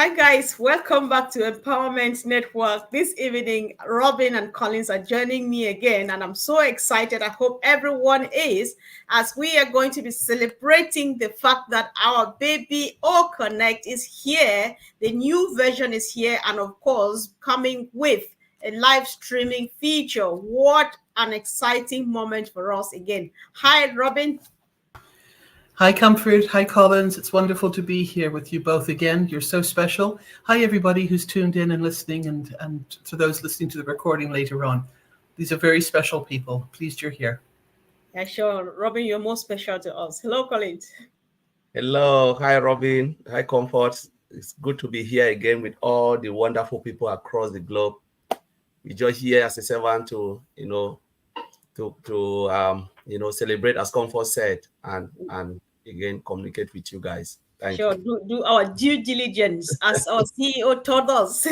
Hi guys, welcome back to Empowerment Network. This evening, Robin and Collins are joining me again, and I'm so excited. I hope everyone is, as we are going to be celebrating the fact that our baby O Connect is here. The new version is here, and of course, coming with a live streaming feature. What an exciting moment for us again. Hi, Robin. Hi, Comfort. Hi, Collins. It's wonderful to be here with you both again. You're so special. Hi, everybody who's tuned in and listening, and to those listening to the recording later on. These are very special people. Pleased you're here. Yeah, sure. Robin, you're most special to us. Hello, Collins. Hello, hi Robin, hi Comfort. It's good to be here again with all the wonderful people across the globe. We just here as a servant to, celebrate as Comfort said, and again communicate with you guys. Thank Sure, you. do our due diligence as our CEO told us.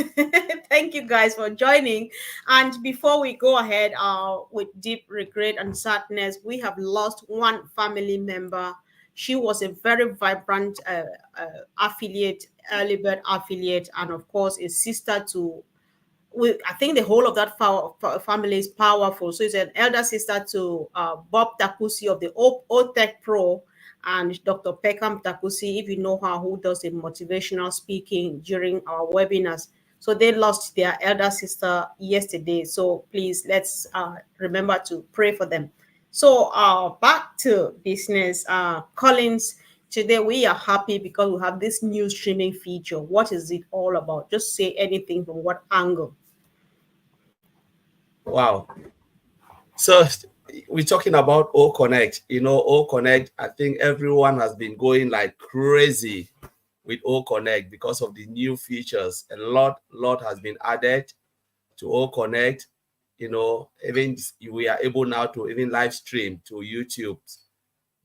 Thank you guys for joining. And before we go ahead, with deep regret and sadness, we have lost one family member. She was a very vibrant affiliate, early bird affiliate, and of course, a sister to. I think the whole of that family is powerful. So it's an elder sister to Bob Takusi of the OTech Pro and Dr. Peckham Takusi, if you know her, who does the motivational speaking during our webinars. So they lost their elder sister yesterday. So please let's remember to pray for them. So back to business. Collins, today we are happy because we have this new streaming feature. What is it all about? Just say anything from what angle. Wow. So we're talking about O Connect. O Connect, I think everyone has been going like crazy with O Connect because of the new features. A lot has been added to O Connect. Even we are able now to even live stream to YouTube,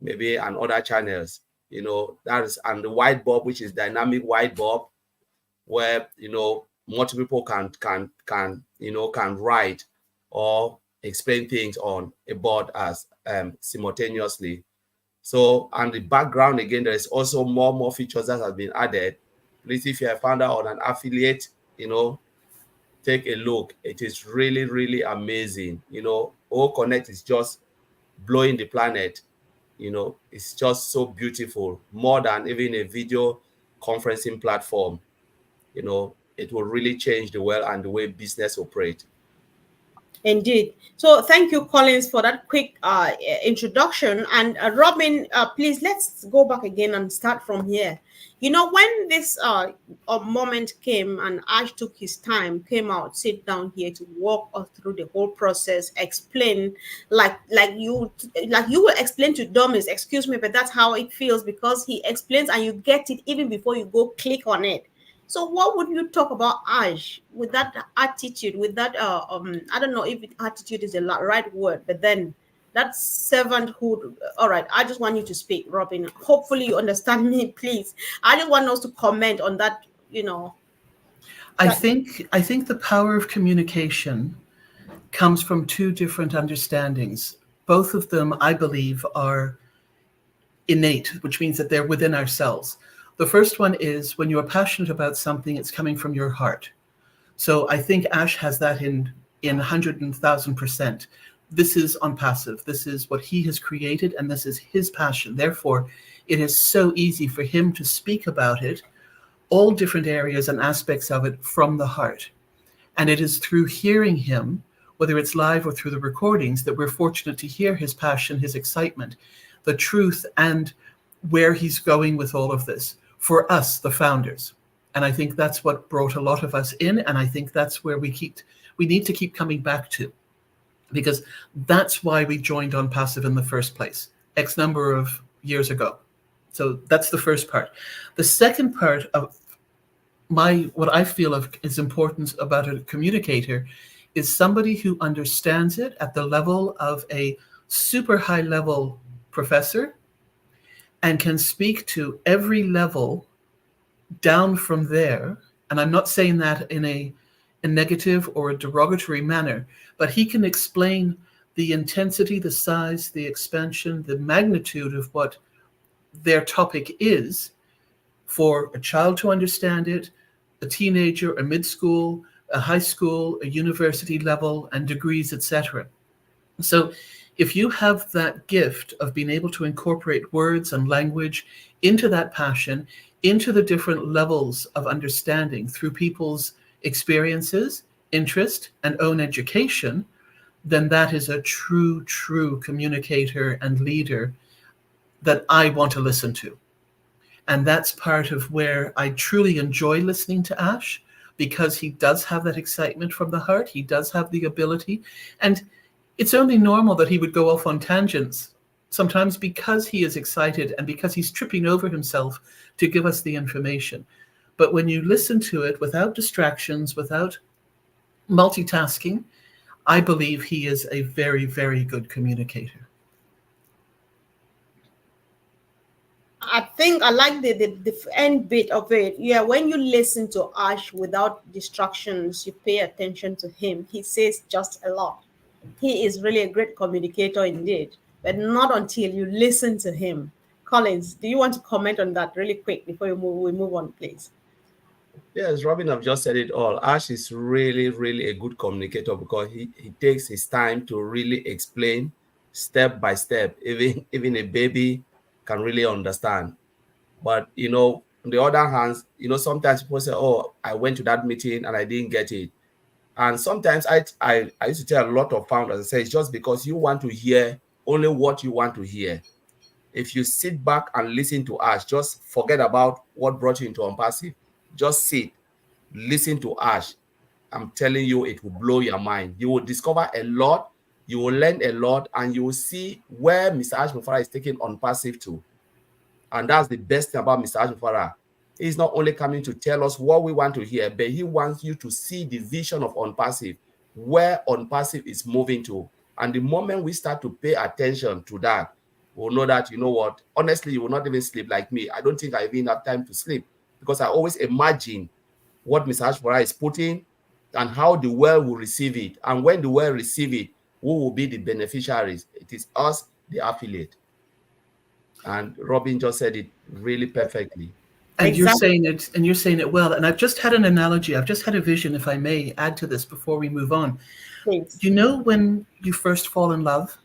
maybe, and other channels. That is, and the white bulb, which is dynamic white bulb, where multiple people can write or explain things on a board as simultaneously. So, and the background again, there is also more features that have been added. Please, if you're a founder or an affiliate, take a look. It is really amazing. O Connect is just blowing the planet. It's just so beautiful, more than even a video conferencing platform. It will really change the world and the way business operate. Indeed. So thank you, Collins, for that quick introduction. And Robin, please, let's go back again and start from here. When this moment came and Ash took his time, came out, sit down here to walk us through the whole process, explain like you will explain to dummies, excuse me, but that's how it feels because he explains and you get it even before you go click on it. So what would you talk about Ash with that attitude, with that I don't know if attitude is the right word, but then that servanthood. All right, I just want you to speak, Robin. Hopefully you understand me, please. I just want us to comment on that, I think the power of communication comes from two different understandings. Both of them, I believe, are innate, which means that they're within ourselves. The first one is when you are passionate about something, it's coming from your heart. So I think Ash has that in 100,000%. This is unpassive. This is what he has created, and this is his passion. Therefore, it is so easy for him to speak about it, all different areas and aspects of it from the heart. And it is through hearing him, whether it's live or through the recordings, that we're fortunate to hear his passion, his excitement, the truth, and where he's going with all of this for us, the founders. And I think that's what brought a lot of us in. And I think that's where we need to keep coming back to, because that's why we joined Unpassive in the first place, X number of years ago. So that's the first part. The second part of what I feel of is important about a communicator is somebody who understands it at the level of a super high level professor and can speak to every level down from there. And I'm not saying that in a negative or a derogatory manner, but he can explain the intensity, the size, the expansion, the magnitude of what their topic is for a child to understand it, a teenager, a mid-school, a high school, a university level, and degrees, etc. So if you have that gift of being able to incorporate words and language into that passion, into the different levels of understanding through people's experiences, interest, and own education, then that is a true, true communicator and leader that I want to listen to. And that's part of where I truly enjoy listening to Ash, because he does have that excitement from the heart. He does have the ability. And it's only normal that he would go off on tangents sometimes because he is excited and because he's tripping over himself to give us the information. But when you listen to it without distractions, without multitasking, I believe he is a very, very good communicator. I think I like the end bit of it. Yeah, when you listen to Ash without distractions, you pay attention to him. He says just a lot. He is really a great communicator indeed, but not until you listen to him. Collins, do you want to comment on that really quick before we move on, please? Yes, Robin have just said it all. Ash is really, really a good communicator because he takes his time to really explain step by step. Even a baby can really understand. But on the other hand, sometimes people say, "Oh, I went to that meeting and I didn't get it." And sometimes I used to tell a lot of founders, I say, it's just because you want to hear only what you want to hear. If you sit back and listen to Ash, just forget about what brought you into Unpassive. Just sit, listen to Ash. I'm telling you, it will blow your mind. You will discover a lot, you will learn a lot, and you will see where Mr. Ash Mufara is taking Unpassive to. And that's the best thing about Mr. Ash Mufara. He's not only coming to tell us what we want to hear, but he wants you to see the vision of Unpassive, where Unpassive is moving to. And the moment we start to pay attention to that, we'll know that, you know what, honestly, you will not even sleep like me. I don't think I even have time to sleep because I always imagine what Mr. Ashfora is putting and how the world will receive it. And when the world receive it, who will be the beneficiaries? It is us, the affiliate. And Robin just said it really perfectly. And Exactly. you're saying it well. And I've just had an analogy. I've just had a vision, if I may add to this before we move on. Please. You know, when you first fall in love,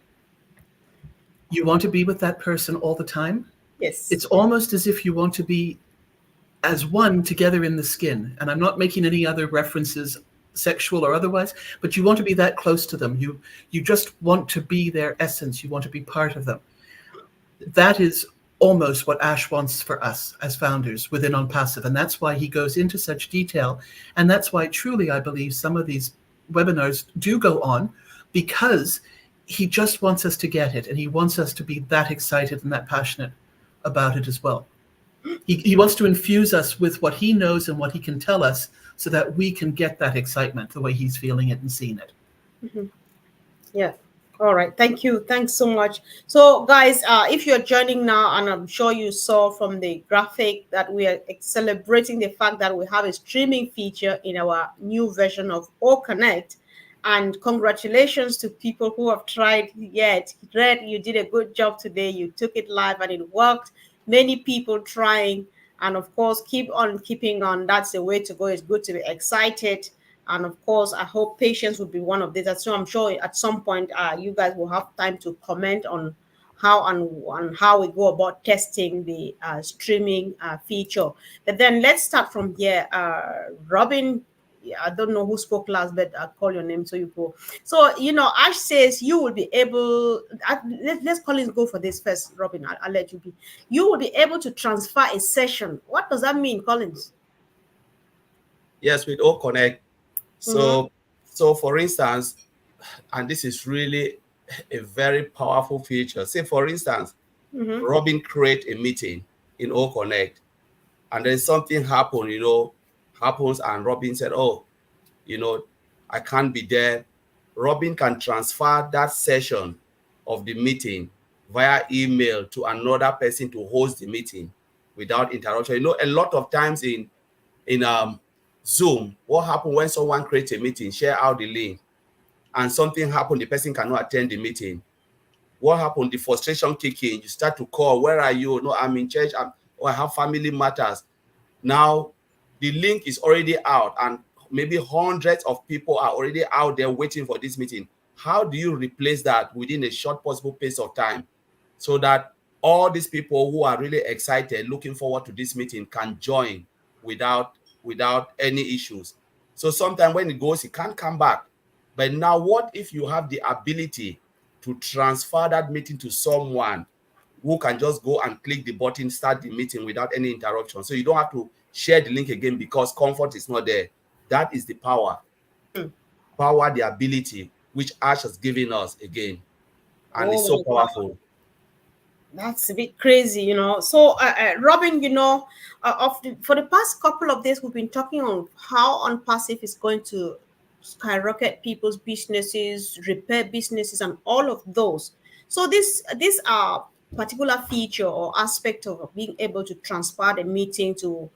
you want to be with that person all the time. Yes. It's almost as if you want to be as one together in the skin. And I'm not making any other references, sexual or otherwise, but you want to be that close to them. You just want to be their essence. You want to be part of them. That is almost what Ash wants for us as founders within OnPassive. And that's why he goes into such detail. And that's why truly I believe some of these webinars do go on, because he just wants us to get it. And he wants us to be that excited and that passionate about it as well. He wants to infuse us with what he knows and what he can tell us so that we can get that excitement the way he's feeling it and seeing it. Mm-hmm. Yeah. All right. Thank you. Thanks so much. So, guys, if you're joining now, and I'm sure you saw from the graphic that we are celebrating the fact that we have a streaming feature in our new version of O Connect. And congratulations to people who have tried yet. Red, you did a good job today. You took it live and it worked. Many people trying. And of course, keep on keeping on. That's the way to go. It's good to be excited. And of course, I hope patience will be one of these. So I'm sure at some point you guys will have time to comment on how we go about testing the streaming feature. But then let's start from here. Robin, I don't know who spoke last, but I'll call your name so you go. So, Ash says you will be able, let's Collins go for this first, Robin. I'll let you be. You will be able to transfer a session. What does that mean, Collins? Yes, with O Connect. Mm-hmm. So for instance, and this is really a very powerful feature. Say, for instance, Mm-hmm. Robin create a meeting in O Connect, and then something happens, and Robin said, "Oh, I can't be there." Robin can transfer that session of the meeting via email to another person to host the meeting without interruption. A lot of times in Zoom, what happened when someone creates a meeting, share out the link, and something happened, the person cannot attend the meeting. What happened? The frustration kick in. You start to call, where are you? No, I'm in church. I have family matters. Now, the link is already out and maybe hundreds of people are already out there waiting for this meeting. How do you replace that within a short possible pace of time so that all these people who are really excited, looking forward to this meeting, can join without any issues? So sometimes when it goes, it can't come back. But now what if you have the ability to transfer that meeting to someone who can just go and click the button, start the meeting without any interruption? So you don't have to share the link again because comfort is not there. That is the power. Power, the ability which Ash has given us again. And it's Oh so my God. powerful. That's a bit crazy, you know. So, Robin, you know, for the past couple of days, we've been talking on how Unpassive is going to skyrocket people's businesses, repair businesses, and all of those. So, this particular feature or aspect of being able to transfer the meeting to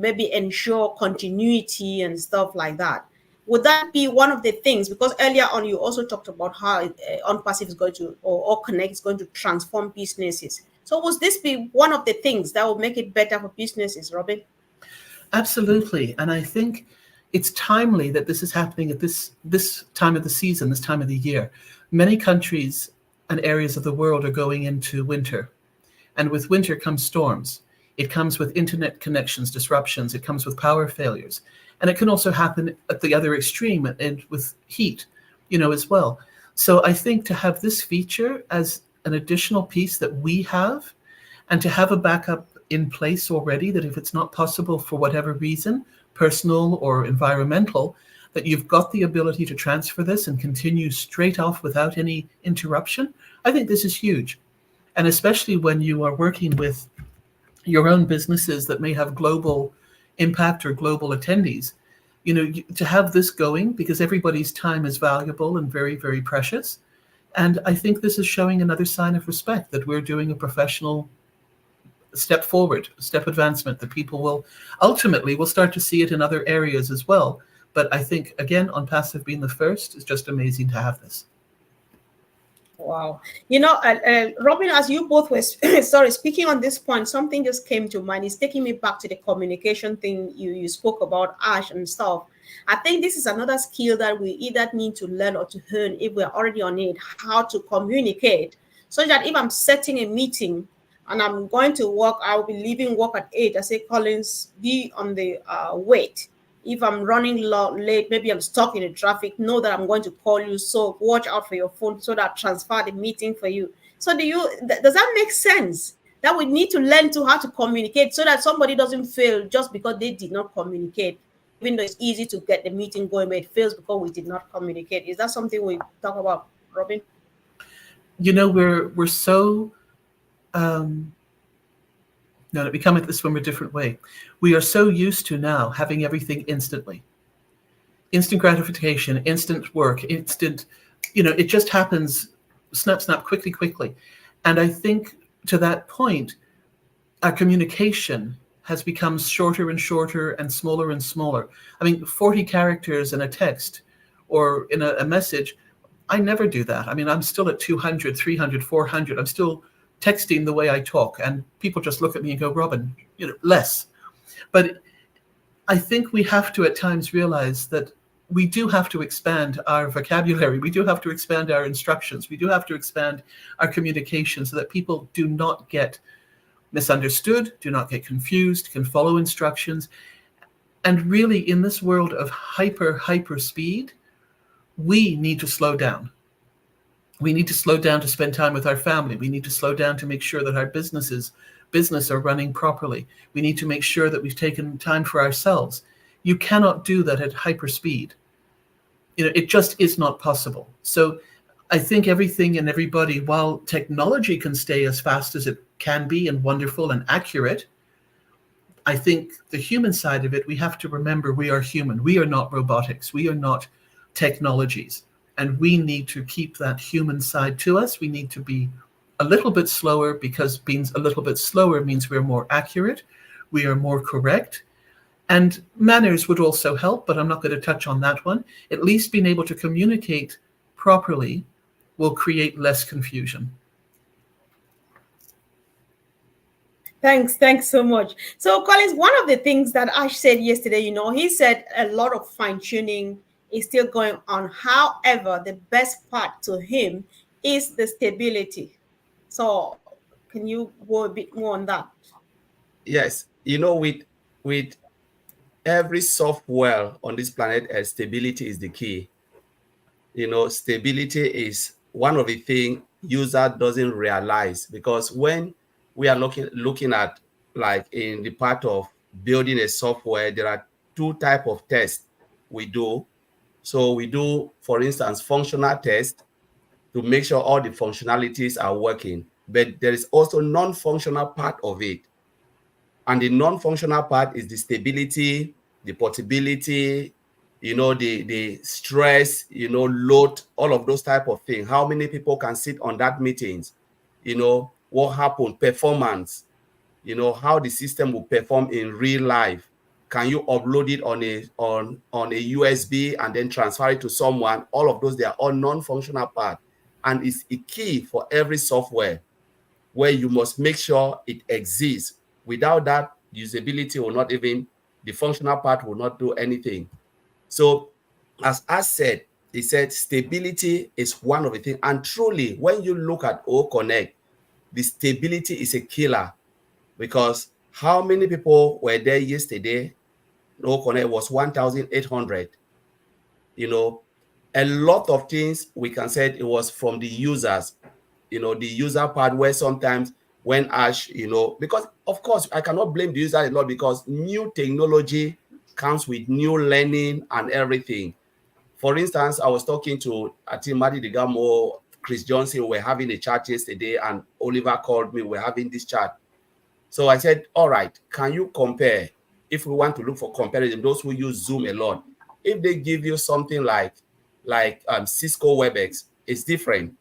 maybe ensure continuity and stuff like that. Would that be one of the things? Because earlier on, you also talked about how OnPassive is going to, or Connect is going to transform businesses. So, would this be one of the things that will make it better for businesses, Robin? Absolutely. And I think it's timely that this is happening at this time of the season, this time of the year. Many countries and areas of the world are going into winter. And with winter comes storms. It comes with internet connections, disruptions. It comes with power failures. And it can also happen at the other extreme and with heat, as well. So I think to have this feature as an additional piece that we have, and to have a backup in place already, that if it's not possible for whatever reason, personal or environmental, that you've got the ability to transfer this and continue straight off without any interruption. I think this is huge. And especially when you are working with your own businesses that may have global impact or global attendees, to have this going, because everybody's time is valuable and very, very precious. And I think this is showing another sign of respect, that we're doing a professional step forward, step advancement, that people will start to see it in other areas as well. But I think, again, OnPassive being the first, is just amazing to have this. Wow. You know, Robin, as you both were sorry, speaking on this point, something just came to mind. It's taking me back to the communication thing you spoke about, Ash and stuff. I think this is another skill that we either need to learn or to learn if we're already on it, how to communicate. So that if I'm setting a meeting and I'm going to work, I'll be leaving work at 8. I say, Collins, be on the wait. If I'm running late, maybe I'm stuck in the traffic, know that I'm going to call you. So watch out for your phone so that I transfer the meeting for you. So does that make sense? That we need to learn to how to communicate so that somebody doesn't fail just because they did not communicate. Even though it's easy to get the meeting going, but it fails because we did not communicate. Is that something we talk about, Robin? We're so no, let me come at this from a different way. We are so used to now having everything instantly. Instant gratification, instant work, instant, it just happens, snap, snap, quickly, quickly. And I think to that point, our communication has become shorter and shorter and smaller and smaller. I mean, 40 characters in a text or in a message, I never do that. I mean, I'm still at 200, 300, 400. I'm still texting the way I talk, and people just look at me and go, Robin, less. But I think we have to at times realize that we do have to expand our vocabulary. We do have to expand our instructions. We do have to expand our communication so that people do not get misunderstood, do not get confused, can follow instructions. And really, in this world of hyper speed, we need to slow down. We need to slow down to spend time with our family. We need to slow down to make sure that our business are running properly. We need to make sure that we've taken time for ourselves. You cannot do that at hyper speed. It just is not possible. So I think everything and everybody, while technology can stay as fast as it can be and wonderful and accurate, I think the human side of it, we have to remember we are human. We are not robotics. We are not technologies. And we need to keep that human side to us. We need to be a little bit slower, because being a little bit slower means we're more accurate, we are more correct. And manners would also help, but I'm not going to touch on that one. At least being able to communicate properly will create less confusion. Thanks so much. So, Collins, one of the things that Ash said yesterday, he said a lot of fine tuning is still going on. However, the best part to him is the stability. So, can you go a bit more on that? Yes, with every software on this planet, stability is the key. Stability is one of the things user doesn't realize, because when we are looking at, like, in the part of building a software, there are two type of tests we do. So we do, for instance, functional test to make sure all the functionalities are working, but there is also non-functional part of it. And the non-functional part is the stability, the portability, the stress, load, all of those type of things. How many people can sit on that meetings? What happened, performance, how the system will perform in real life. Can you upload it on a USB and then transfer it to someone? All of those, they are all non-functional part. And it's a key for every software, where you must make sure it exists. Without that, usability will not even, the functional part will not do anything. So, as I said, he said stability is one of the things. And truly, when you look at O Connect, the stability is a killer, because how many people were there yesterday? O Connect was 1,800. A lot of things we can say it was from the users. The user part, where sometimes when Ash, because of course I cannot blame the user a lot, because new technology comes with new learning and everything. For instance, I was talking to Atimadi Digamo, Chris Johnson, we're having a chat yesterday, and Oliver called me, we're having this chat. So I said, all right, can you compare? If we want to look for comparison, those who use Zoom a lot, if they give you something like Cisco WebEx, it's different.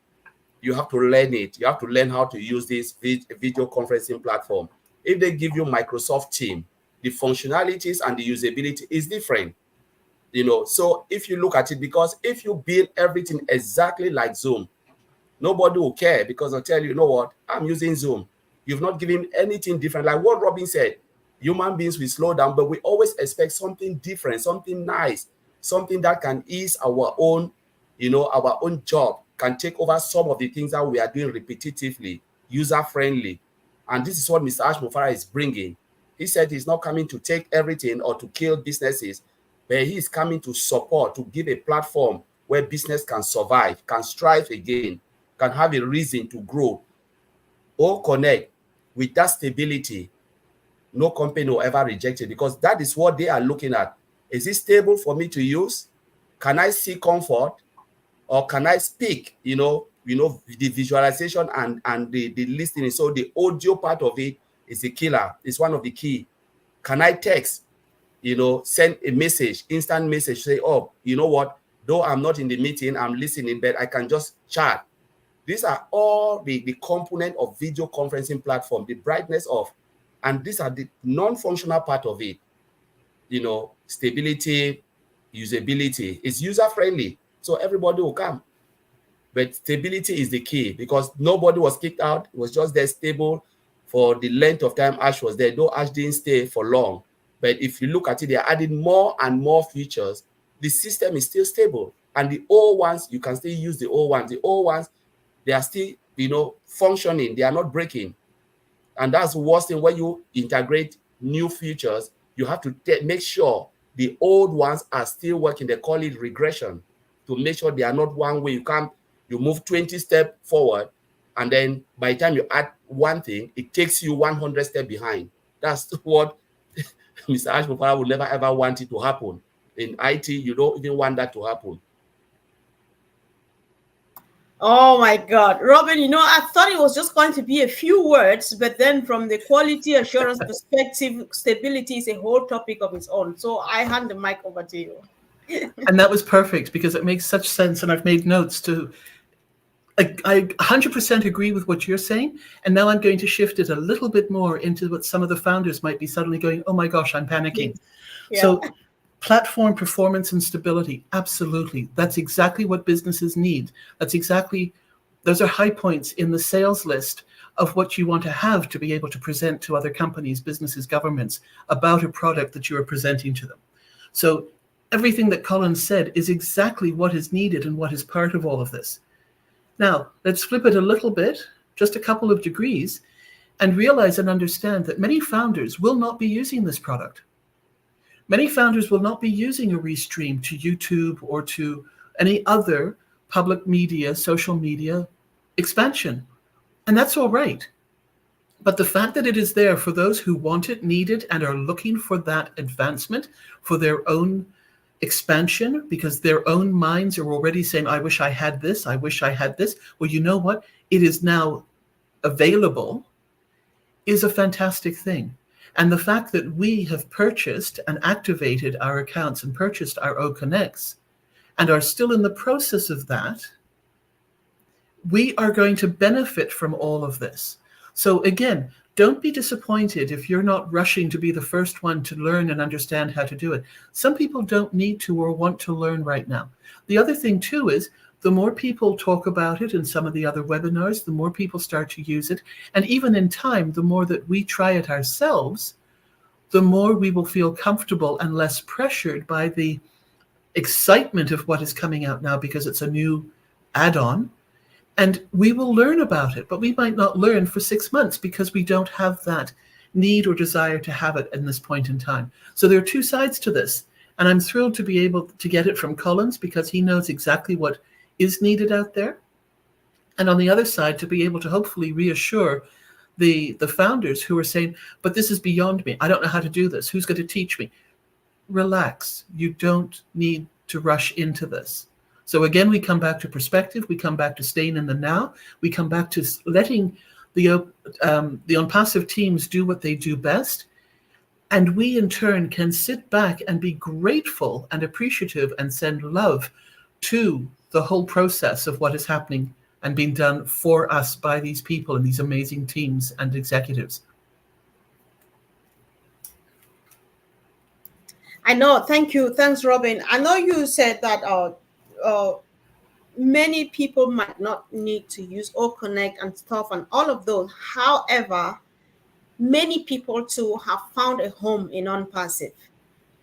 You have to learn it. You have to learn how to use this video conferencing platform. If they give you Microsoft Teams, the functionalities and the usability is different. So if you look at it, because if you build everything exactly like Zoom, nobody will care, because they'll tell you, you know what, I'm using Zoom. You've not given anything different. Like what Robin said, human beings will slow down, but we always expect something different, something nice, something that can ease our own, our own job, can take over some of the things that we are doing repetitively, user-friendly. And this is what Mr. Ash Mufara is bringing. He said he's not coming to take everything or to kill businesses, but he is coming to support, to give a platform where business can survive, can strive again, can have a reason to grow. Or connect with that stability. No company will ever reject it, because that is what they are looking at. Is it stable for me to use? Can I see comfort? Or can I speak? The visualization and the listening. So the audio part of it is a killer. It's one of the key. Can I text? Send a message, instant message, say, oh, you know what? Though I'm not in the meeting, I'm listening, but I can just chat. These are all the component of video conferencing platform, the brightness of, and these are the non-functional part of it. Stability, usability. It's user-friendly, so everybody will come. But stability is the key, because nobody was kicked out. It was just there stable for the length of time Ash was there, though Ash didn't stay for long. But if you look at it, they're adding more and more features. The system is still stable. And the old ones, you can still use the old ones. The old ones, they are still, functioning. They are not breaking. And that's the worst thing. When you integrate new features, you have to make sure the old ones are still working. They call it regression, to make sure they are not one way. You move 20 steps forward, and then by the time you add one thing, it takes you 100 steps behind. That's what Mr. Ashmufara would never ever want it to happen. In IT, you don't even want that to happen. Oh my God, Robin, I thought it was just going to be a few words, but then from the quality assurance perspective, stability is a whole topic of its own. So I hand the mic over to you. And that was perfect, because it makes such sense. And I've made notes to, I 100% agree with what you're saying. And now I'm going to shift it a little bit more into what some of the founders might be suddenly going, oh my gosh, I'm panicking. Yeah. So platform performance and stability, absolutely. That's exactly what businesses need. That's exactly Those are high points in the sales list of what you want to have to be able to present to other companies, businesses, governments about a product that you are presenting to them. So everything that Colin said is exactly what is needed and what is part of all of this. Now, let's flip it a little bit, just a couple of degrees, and realize and understand that many founders will not be using this product. Many founders will not be using a Restream to YouTube or to any other public media, social media expansion. And that's all right. But the fact that it is there for those who want it, need it, and are looking for that advancement for their own expansion, because their own minds are already saying, I wish I had this, I wish I had this. Well, you know what? It is now available, is a fantastic thing. And the fact that we have purchased and activated our accounts and purchased our OConnects and are still in the process of that, we are going to benefit from all of this. So again, don't be disappointed if you're not rushing to be the first one to learn and understand how to do it. Some people don't need to or want to learn right now. The other thing too is the more people talk about it in some of the other webinars, the more people start to use it. And even in time, the more that we try it ourselves, the more we will feel comfortable and less pressured by the excitement of what is coming out now because it's a new add-on. And we will learn about it, but we might not learn for 6 months because we don't have that need or desire to have it in this point in time. So there are two sides to this. And I'm thrilled to be able to get it from Collins because he knows exactly what is needed out there. And on the other side, to be able to hopefully reassure the founders who are saying, but this is beyond me. I don't know how to do this. Who's going to teach me? Relax. You don't need to rush into this. So again, we come back to perspective. We come back to staying in the now. We come back to letting the ONPASSIVE teams do what they do best. And we in turn can sit back and be grateful and appreciative and send love to the whole process of what is happening and being done for us by these people and these amazing teams and executives. I know. Thank you. Thanks, Robin. I know you said that many people might not need to use OConnect and stuff and all of those. However, many people too have found a home in ONPASSIVE,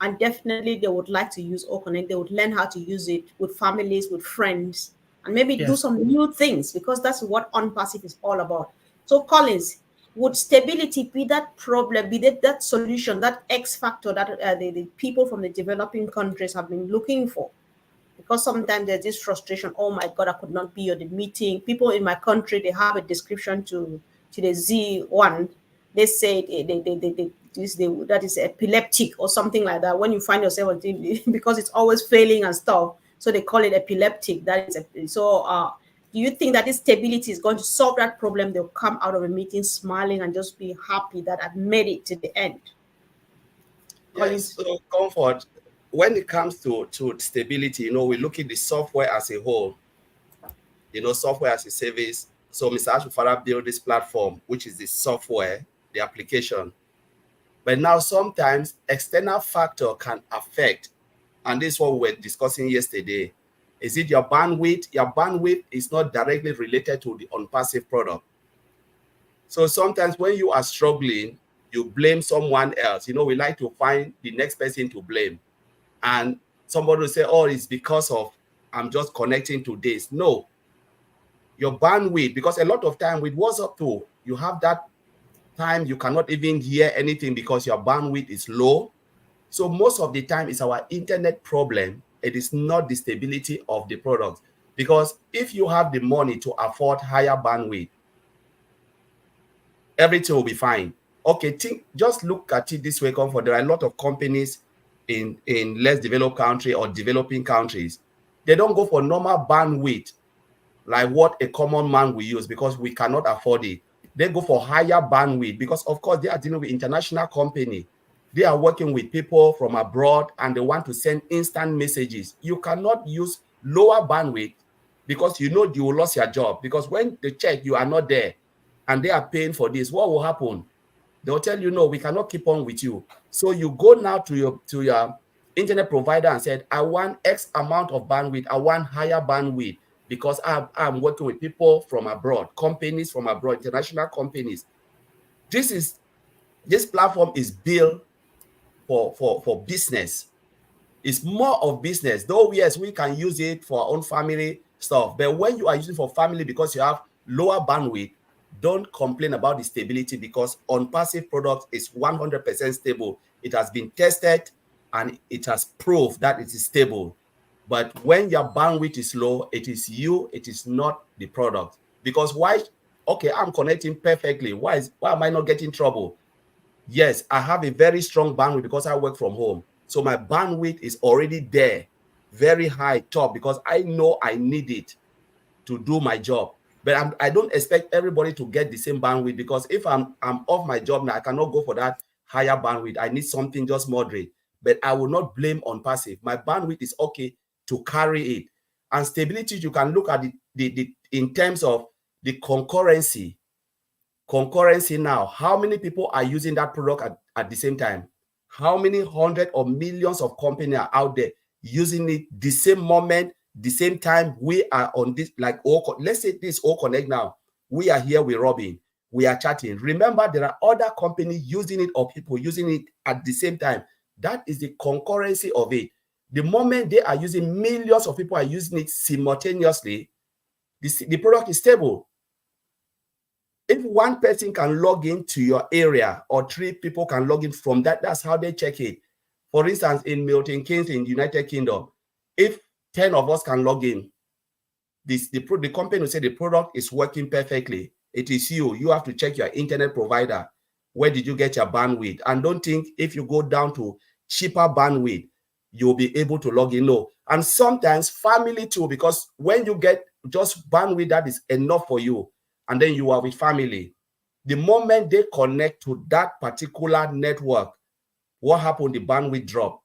and definitely they would like to use OConnect. They would learn how to use it with families, with friends, and maybe do some new things, because that's what ONPASSIVE is all about. So, Collins, would stability be that problem, be that solution, that X factor that the people from the developing countries have been looking for? Because sometimes there's this frustration, oh my God, I could not be at the meeting. People in my country, they have a description to the Z1. They say that is epileptic or something like that. When you find yourself, because it's always failing and stuff, so they call it epileptic. That is so. Do you think that this stability is going to solve that problem? They'll come out of a meeting smiling and just be happy that I've made it to the end. Yes, so comfort. When it comes to stability, we look at the software as a whole, software as a service. So Mr. Ashufara built this platform, which is the software, the application. But now sometimes external factor can affect, and this is what we were discussing yesterday. Is it your bandwidth? Your bandwidth is not directly related to the ONPASSIVE product. So sometimes when you are struggling, you blame someone else. We like to find the next person to blame. And somebody will say, oh, it's because of I'm just connecting to this. No. Your bandwidth, because a lot of time with WhatsApp too, you have that time you cannot even hear anything because your bandwidth is low. So most of the time it's our internet problem. It is not the stability of the product. Because if you have the money to afford higher bandwidth, everything will be fine. Okay, just look at it this way, Comfort. There are a lot of companies in less developed country or developing countries. They don't go for normal bandwidth like what a common man will use because we cannot afford it. They go for higher bandwidth because, of course, they are dealing with international company. They are working with people from abroad and they want to send instant messages. You cannot use lower bandwidth because you will lose your job. Because when they check you are not there and they are paying for this, what will happen? They'll tell you, no, we cannot keep on with you. So you go now to your internet provider and said, I want X amount of bandwidth. I want higher bandwidth because I'm working with people from abroad, companies from abroad, international companies. This platform is built for business. It's more of business, though. Yes, we can use it for our own family stuff, but when you are using for family because you have lower bandwidth, don't complain about the stability, because Unpassive product is 100% stable. It has been tested and it has proved that it is stable. But when your bandwidth is low, it is you, it is not the product. Because why? Okay, I'm connecting perfectly. Why am I not getting trouble? Yes, I have a very strong bandwidth because I work from home. So my bandwidth is already there, very high top, because I know I need it to do my job. But I don't expect everybody to get the same bandwidth, because if I'm off my job now, I cannot go for that higher bandwidth. I need something just moderate. But I will not blame Unpassive. My bandwidth is okay to carry it. And stability, you can look at the in terms of the concurrency now. How many people are using that product at the same time? How many hundred or millions of companies are out there using it the same moment, the same time? We are on this, like, let's say this O Connect now. We are here with Robin. We are chatting. Remember, there are other companies using it or people using it at the same time. That is the concurrency of it. The moment they are using, millions of people are using it simultaneously, the product is stable. If one person can log into your area, or 3 people can log in from that, that's how they check it. For instance, in Milton Keynes in United Kingdom, if 10 of us can log in, the company will say the product is working perfectly. It is you. You have to check your internet provider. Where did you get your bandwidth? And don't think if you go down to cheaper bandwidth, you'll be able to log in. No. And sometimes family too, because when you get just bandwidth that is enough for you, and then you are with family, the moment they connect to that particular network, what happened? The bandwidth drop.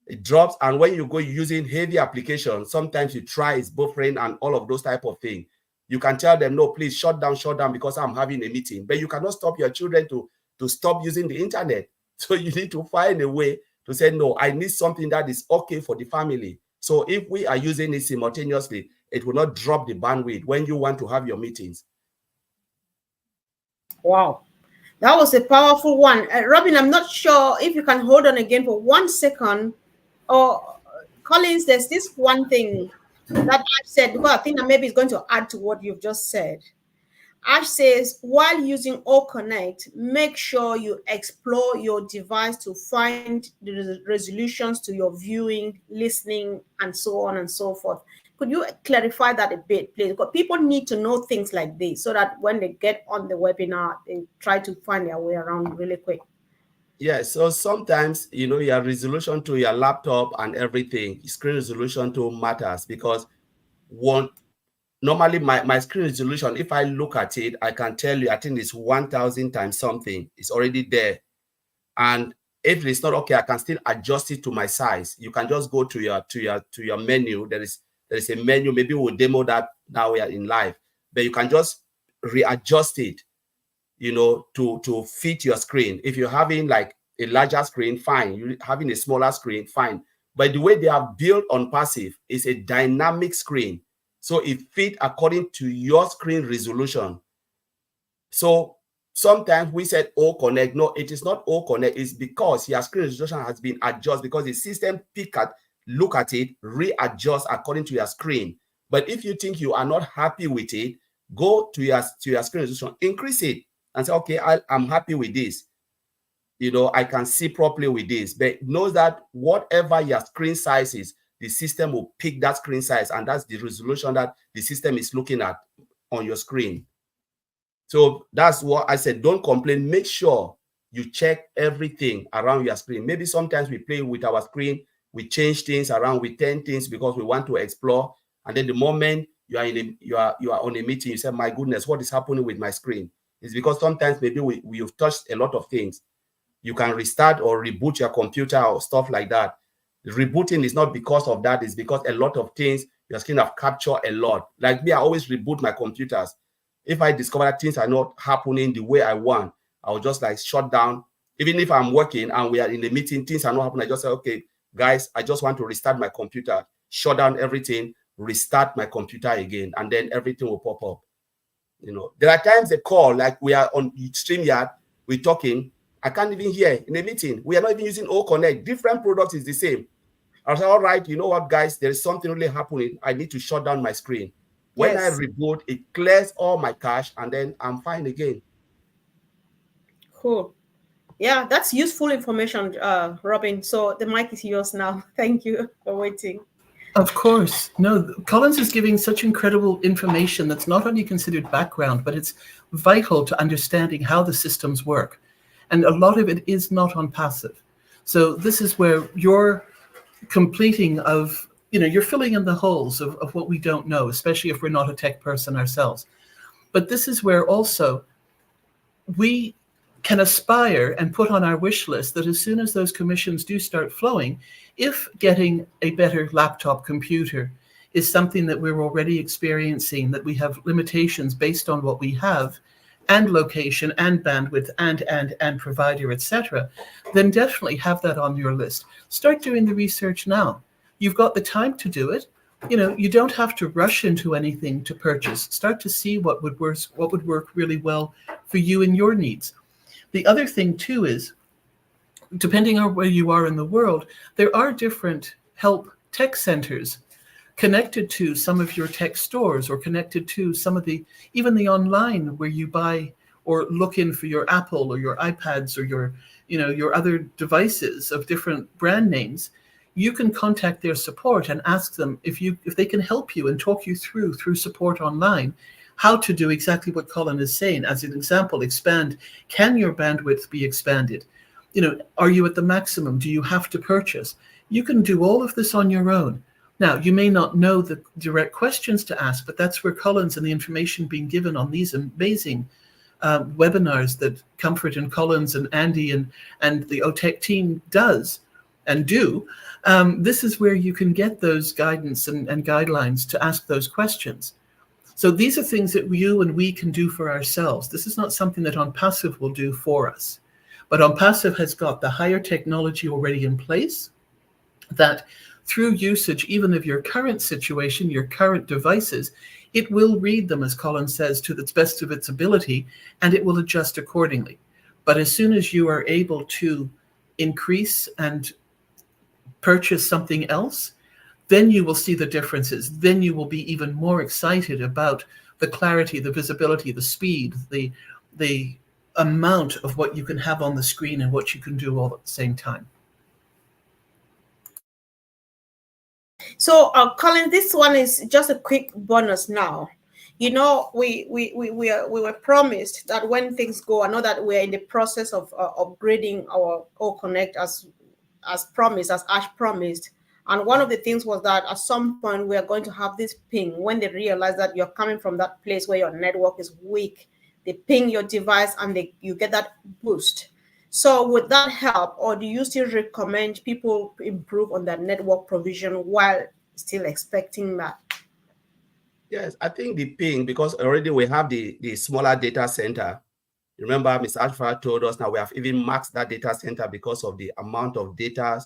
It drops, and when you go using heavy applications, sometimes you try its buffering and all of those type of things. You can tell them, no, please shut down because I'm having a meeting. But you cannot stop your children to stop using the internet. So you need to find a way to say, no, I need something that is okay for the family. So if we are using it simultaneously, it will not drop the bandwidth when you want to have your meetings. Wow. That was a powerful one. Robin, I'm not sure if you can hold on again for 1 second. Or Collins, there's this one thing that I've said, because I think that maybe it's going to add to what you've just said. Ash says, while using O Connect, make sure you explore your device to find the resolutions to your viewing, listening, and so on and so forth. Could you clarify that a bit, please? Because people need to know things like this so that when they get on the webinar, they try to find their way around really quick. Yeah, so sometimes, your resolution to your laptop and everything, screen resolution too matters, because normally my screen resolution, if I look at it, I can tell you, I think it's 1000 times something. It's already there. And if it's not okay, I can still adjust it to my size. You can just go to your menu. There is a menu. Maybe we'll demo that now we are in live. But you can just readjust it, to fit your screen. If you're having like a larger screen, fine. You're having a smaller screen, fine. But the way they are built Unpassive is a dynamic screen. So it fits according to your screen resolution. So sometimes we said O Connect. No, it is not O Connect. It's because your screen resolution has been adjusted, because the system look at it, readjust according to your screen. But if you think you are not happy with it, go to your screen resolution, increase it, and say, okay, I'm happy with this. I can see properly with this. But know that whatever your screen size is, the system will pick that screen size, and that's the resolution that the system is looking at on your screen. So that's what I said. Don't complain. Make sure you check everything around your screen. Maybe sometimes we play with our screen, we change things around, we turn things because we want to explore. And then the moment you are on a meeting, you say, my goodness, what is happening with my screen? It's because sometimes maybe we've touched a lot of things. You can restart or reboot your computer or stuff like that. The rebooting is not because of that. It's because a lot of things your screen have captured a lot. Like me, I always reboot my computers. If I discover that things are not happening the way I want, I'll just like shut down. Even if I'm working and we are in a meeting, things are not happening, I just say, okay, guys, I just want to restart my computer, shut down everything, restart my computer again, and then everything will pop up. There are times they call, like we are on StreamYard, we're talking, I can't even hear in a meeting. We are not even using O Connect. Different products is the same. I said, all right, you know what, guys, there is something really happening. I need to shut down my screen. When I Yes. reboot, it clears all my cache, and then I'm fine again. Cool. Yeah, that's useful information, Robin. So the mic is yours now. Thank you for waiting. Of course. No, Collins is giving such incredible information that's not only considered background, but it's vital to understanding how the systems work. And a lot of it is not on passive. So this is where you're completing of, you're filling in the holes of what we don't know, especially if we're not a tech person ourselves. But this is where also we can aspire and put on our wish list that as soon as those commissions do start flowing, if getting a better laptop computer is something that we're already experiencing, that we have limitations based on what we have, and location and bandwidth and provider, etc., then definitely have that on your list. Start doing the research now. You've got the time to do it. You don't have to rush into anything to purchase. Start to see what would work really well for you and your needs. The other thing too is, depending on where you are in the world, there are different help tech centers connected to some of your tech stores, or connected to some of even the online where you buy or look in for your Apple or your iPads or your other devices of different brand names. You can contact their support and ask them if they can help you and talk you through support online, how to do exactly what Colin is saying. As an example, expand. Can your bandwidth be expanded? Are you at the maximum? Do you have to purchase? You can do all of this on your own. Now, you may not know the direct questions to ask, but that's where Collins and the information being given on these amazing webinars that Comfort and Collins and Andy and the OTech team does and do. This is where you can get those guidance and guidelines to ask those questions. So these are things that you and we can do for ourselves. This is not something that ONPASSIVE will do for us. But ONPASSIVE has got the higher technology already in place that through usage, even of your current situation, your current devices, it will read them, as Colin says, to the best of its ability, and it will adjust accordingly. But as soon as you are able to increase and purchase something else, then you will see the differences. Then you will be even more excited about the clarity, the visibility, the speed, the amount of what you can have on the screen and what you can do all at the same time. So, Colin, this one is just a quick bonus now. We were promised that when things go, I know that we're in the process of upgrading our O Connect as promised, as Ash promised. And one of the things was that at some point we are going to have this ping when they realize that you're coming from that place where your network is weak. They ping your device and you get that boost. So would that help, or do you still recommend people improve on their network provision while still expecting that? Yes, I think the ping, because already we have the smaller data center. Remember, Ms. Alpha told us now we have even maxed that data center because of the amount of data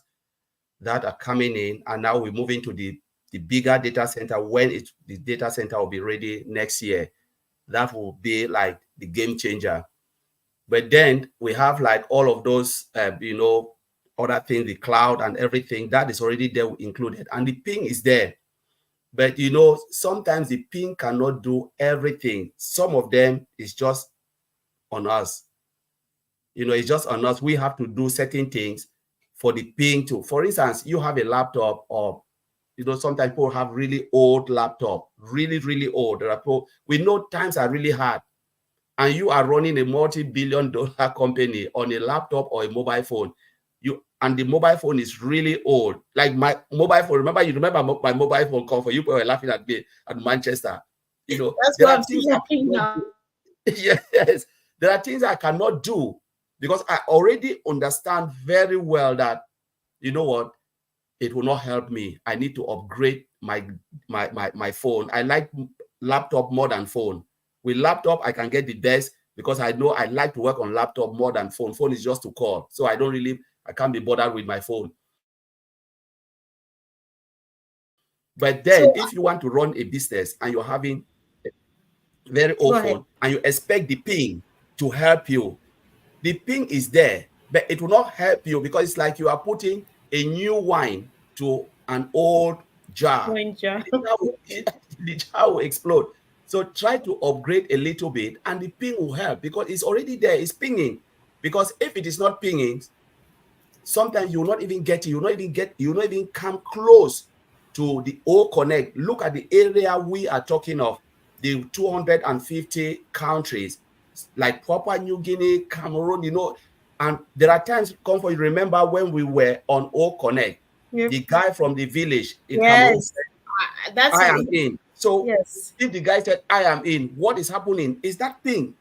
that are coming in, and now we're moving to the bigger data center when the data center will be ready next year. That will be like the game changer. But then we have like all of those, other things, the cloud and everything that is already there included, and the ping is there. But sometimes the ping cannot do everything. Some of them is just on us. It's just on us. We have to do certain things for the ping to. For instance, you have a laptop, or sometimes people have really old laptop, really, really old. We know times are really hard, and you are running a multi-billion-dollar company on a laptop or a mobile phone. And the mobile phone is really old. Like my mobile phone. You remember my mobile phone call for you were laughing at me at Manchester. That's what I'm saying now. Yes, there are things I cannot do because I already understand very well that it will not help me. I need to upgrade my phone. I like laptop more than phone. With laptop, I can get the best because I know I like to work on laptop more than phone. Phone is just to call. So I can't be bothered with my phone. But then So if you want to run a business and you're having very go ahead. often and you expect the ping to help you, the ping is there, but it will not help you because it's like you are putting a new wine to an old jar. Ranger. The jar will, the jar will explode. So try to upgrade a little bit and the ping will help because it's already there, it's pinging. Because if it is not pinging, sometimes you will not even get it, you will not even come close to the O Connect. Look at the area we are talking of, the 250 countries like Papua New Guinea, Cameroon, and there are times, Comfort, you remember when we were on O Connect, Yep. the guy from the village in Cameroon Yes. said, That's I am in. So yes. if the guy said, I am in, what is happening is that thing,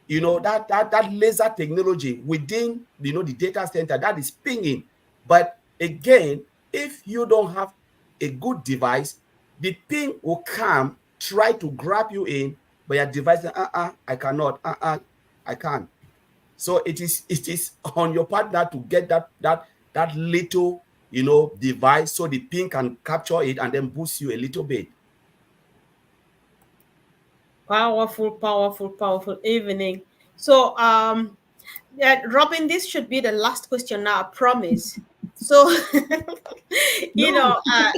that laser technology within the data center that is pinging. But again, if you don't have a good device, the ping will come, try to grab you in, but your device says, I cannot, I can't. So it is on your partner to get that little device so the ping can capture it and then boost you a little bit. Powerful, powerful, powerful evening. So yeah, Robin, this should be the last question now, I promise. So you No. know,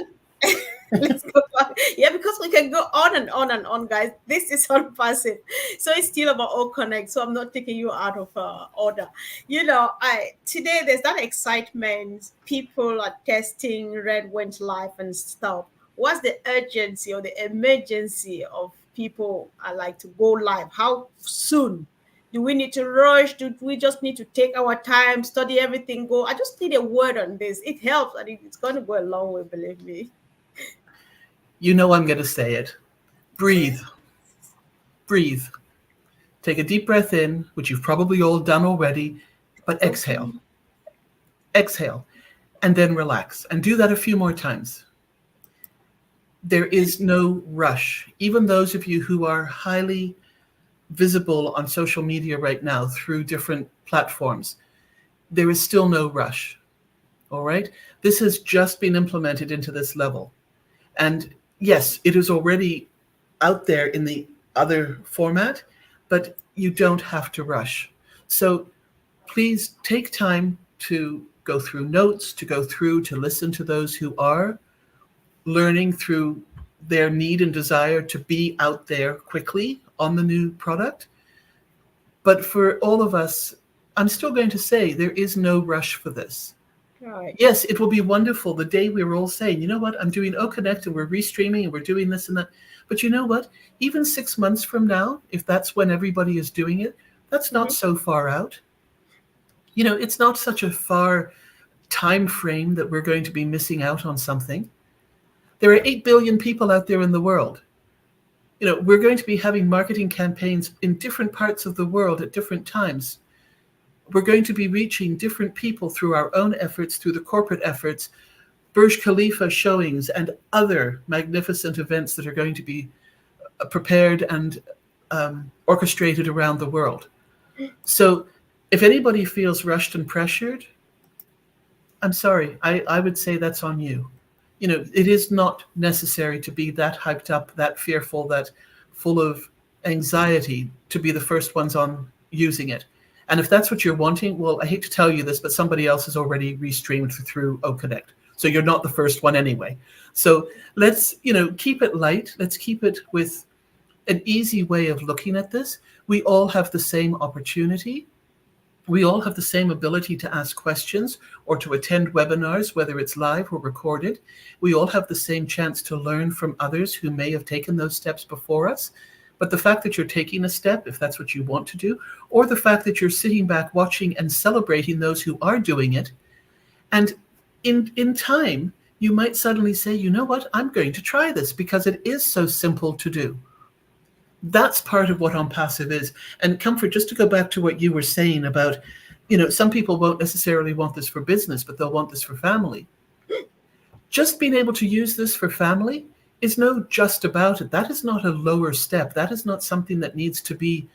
let's go back. Yeah, because we can go on and on and on, guys. This is on passive, so it's still about all connect. So I'm not taking you out of order. I today there's that excitement. People are testing red went live and stuff. What's the urgency or the emergency of people are like to go live? How soon? Do we need to rush? Do we just need to take our time, study everything, go? I just need a word on this. It helps, and it's going to go a long way, believe me. You know I'm going to say it. Breathe. Breathe. Take a deep breath in, which you've probably all done already, but exhale. Exhale. And then relax. And do that a few more times. There is no rush. Even those of you who are highly visible on social media right now through different platforms, there is still no rush. All right? This has just been implemented into this level. And yes, it is already out there in the other format, but you don't have to rush. So please take time to go through notes, to listen to those who are learning through their need and desire to be out there quickly on the new product. But for all of us, I'm still going to say there is no rush for this. Right. Yes, it will be wonderful the day we're all saying, you know what, I'm doing OConnect and we're restreaming and we're doing this and that. But you know what, even 6 months from now, if that's when everybody is doing it, that's not so far out. It's not such a far time frame that we're going to be missing out on something. There are 8 billion people out there in the world. We're going to be having marketing campaigns in different parts of the world at different times. We're going to be reaching different people through our own efforts, through the corporate efforts, Burj Khalifa showings, and other magnificent events that are going to be prepared and orchestrated around the world. So if anybody feels rushed and pressured, I'm sorry, I would say that's on you. It is not necessary to be that hyped up, that fearful, that full of anxiety to be the first ones on using it. And if that's what you're wanting, well, I hate to tell you this, but somebody else has already restreamed through OConnect. So you're not the first one anyway. So let's, keep it light. Let's keep it with an easy way of looking at this. We all have the same opportunity. We all have the same ability to ask questions or to attend webinars, whether it's live or recorded. We all have the same chance to learn from others who may have taken those steps before us. But the fact that you're taking a step, if that's what you want to do, or the fact that you're sitting back watching and celebrating those who are doing it, and in time, you might suddenly say, you know what, I'm going to try this because it is so simple to do. That's part of what ONPASSIVE is. And Comfort, just to go back to what you were saying about, some people won't necessarily want this for business, but they'll want this for family. Just being able to use this for family is no just about it. That is not a lower step. That is not something that needs to be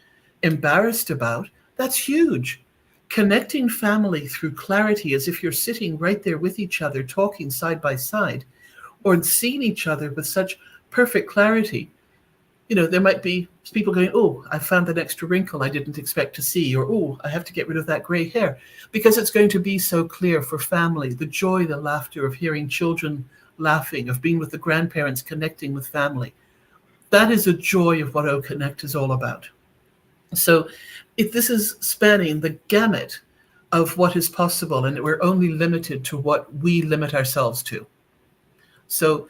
embarrassed about. That's huge. Connecting family through clarity as if you're sitting right there with each other, talking side by side, or seeing each other with such perfect clarity. There might be people going, oh, I found an extra wrinkle I didn't expect to see, or oh, I have to get rid of that gray hair, because it's going to be so clear for family, the joy, the laughter of hearing children laughing, of being with the grandparents, connecting with family. That is a joy of what O Connect is all about. So if this is spanning the gamut of what is possible, and we're only limited to what we limit ourselves to. So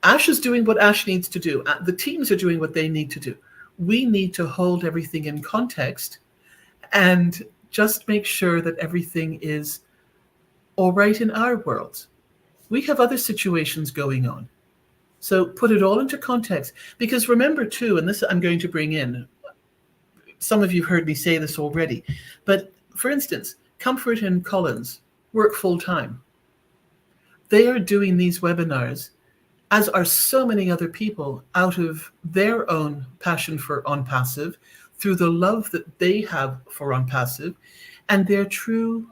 Ash is doing what Ash needs to do. The teams are doing what they need to do. We need to hold everything in context and just make sure that everything is all right in our world. We have other situations going on. So put it all into context. Because remember too, and this I'm going to bring in, some of you have heard me say this already, but for instance, Comfort and Collins work full time. They are doing these webinars, as are so many other people, out of their own passion for ONPASSIVE, through the love that they have for ONPASSIVE, and their true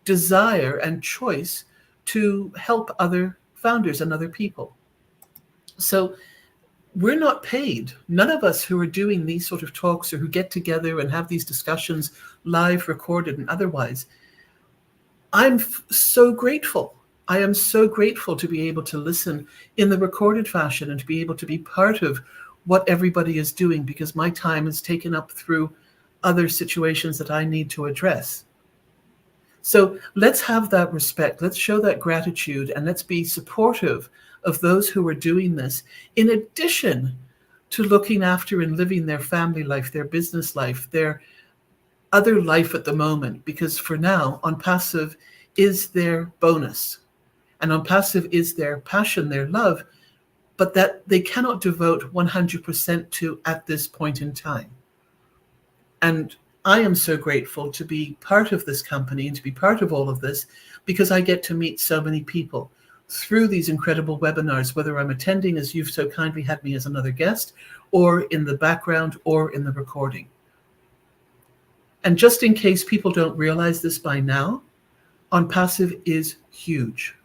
desire and choice to help other founders and other people. So we're not paid. None of us who are doing these sort of talks or who get together and have these discussions live, recorded, and otherwise, I'm so grateful. I am so grateful to be able to listen in the recorded fashion and to be able to be part of what everybody is doing, because my time is taken up through other situations that I need to address. So let's have that respect. Let's show that gratitude, and let's be supportive of those who are doing this, in addition to looking after and living their family life, their business life, their other life at the moment, because for now, ONPASSIVE is their bonus. And ONPASSIVE is their passion, their love, but that they cannot devote 100% to at this point in time. And I am so grateful to be part of this company and to be part of all of this, because I get to meet so many people through these incredible webinars, whether I'm attending, as you've so kindly had me as another guest, or in the background, or in the recording. And just in case people don't realize this by now, ONPASSIVE is huge.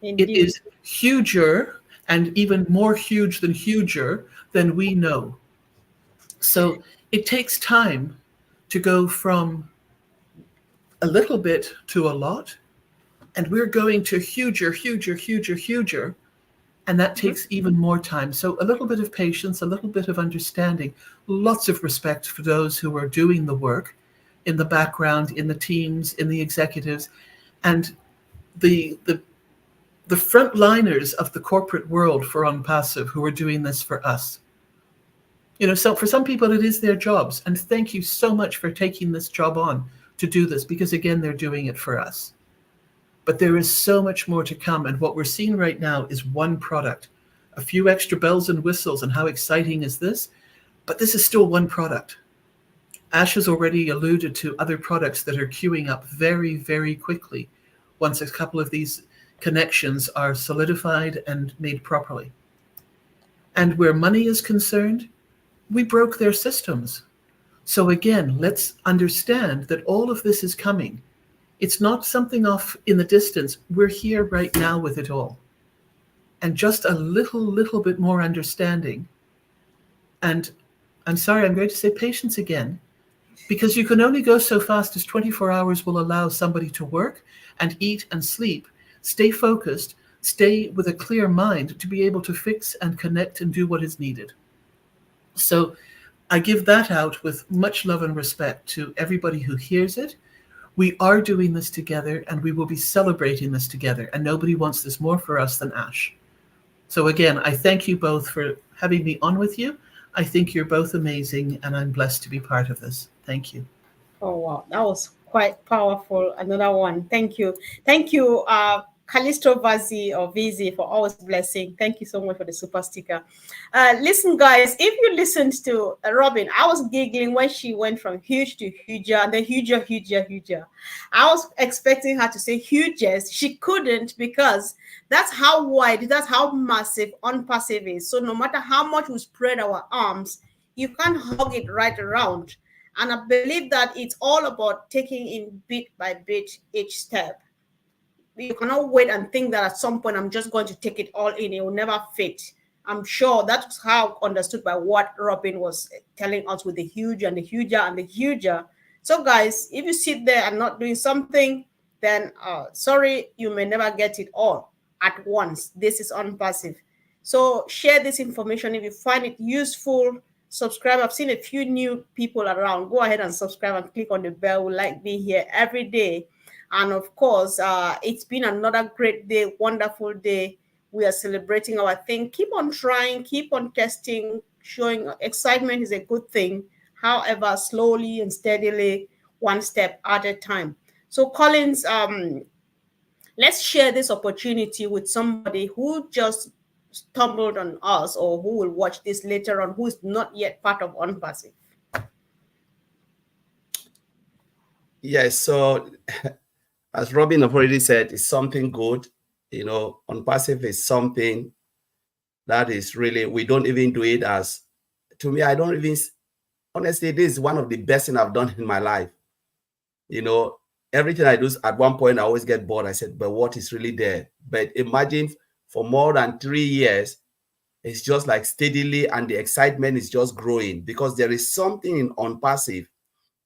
Indeed. It is huger, and even more huge than we know. So it takes time to go from a little bit to a lot, and we're going to huger, and that takes even more time. So a little bit of patience, a little bit of understanding, lots of respect for those who are doing the work in the background, in the teams, in the executives, and the frontliners of the corporate world for ONPASSIVE who are doing this for us. So for some people it is their jobs, and thank you so much for taking this job on to do this, because again, they're doing it for us. But there is so much more to come, and what we're seeing right now is one product. A few extra bells and whistles, and how exciting is this? But this is still one product. Ash has already alluded to other products that are queuing up very, very quickly once a couple of these connections are solidified and made properly. And where money is concerned, we broke their systems. So again, let's understand that all of this is coming. It's not something off in the distance. We're here right now with it all. And just a little bit more understanding. And I'm sorry, I'm going to say patience again, because you can only go so fast as 24 hours will allow somebody to work and eat and sleep, stay focused, stay with a clear mind to be able to fix and connect and do what is needed. So I give that out with much love and respect to everybody who hears it. We are doing this together, and we will be celebrating this together, and nobody wants this more for us than Ash. So again, I thank you both for having me on with you. I think you're both amazing, and I'm blessed to be part of this. Thank you. Oh, wow. That was quite powerful. Another one. Thank you. Thank you, Callisto Vazi or Vizi, for always blessing. Thank you so much for the super sticker. Listen, guys, if you listened to Robin, I was giggling when she went from huge to huger, and then huger. I was expecting her to say hugest. She couldn't, because that's how wide, that's how massive ONPASSIVE is. So no matter how much we spread our arms, you can't hug it right around. And I believe that it's all about taking in bit by bit each step. you cannot wait and think that at some point I'm just going to take it all in. It will never fit. I'm sure that's how understood by what Robin was telling us with the huge and the huger and the huger. So, guys, if you sit there and not doing something, then sorry, you may never get it all at once. This is unpassive. So, share this information if you find it useful. Subscribe. I've seen a few new people around. Go ahead and subscribe and click on the bell. We like being here every day. And of course, it's been another great day, wonderful day. We are celebrating our thing. Keep on trying, keep on testing, showing excitement is a good thing. However, slowly and steadily, one step at a time. So, Collins, let's share this opportunity with somebody who just stumbled on us or who will watch this later on, who is not yet part of Unpassive. Yes, so as Robin have already said, it's something good. Unpassive is something that is really, we don't even do it as, to me, I don't even, honestly, this is one of the best things I've done in my life. Everything I do, at one point, I always get bored. I said, but what is really there? But imagine for more than 3 years, it's just like steadily, and the excitement is just growing because there is something in Unpassive,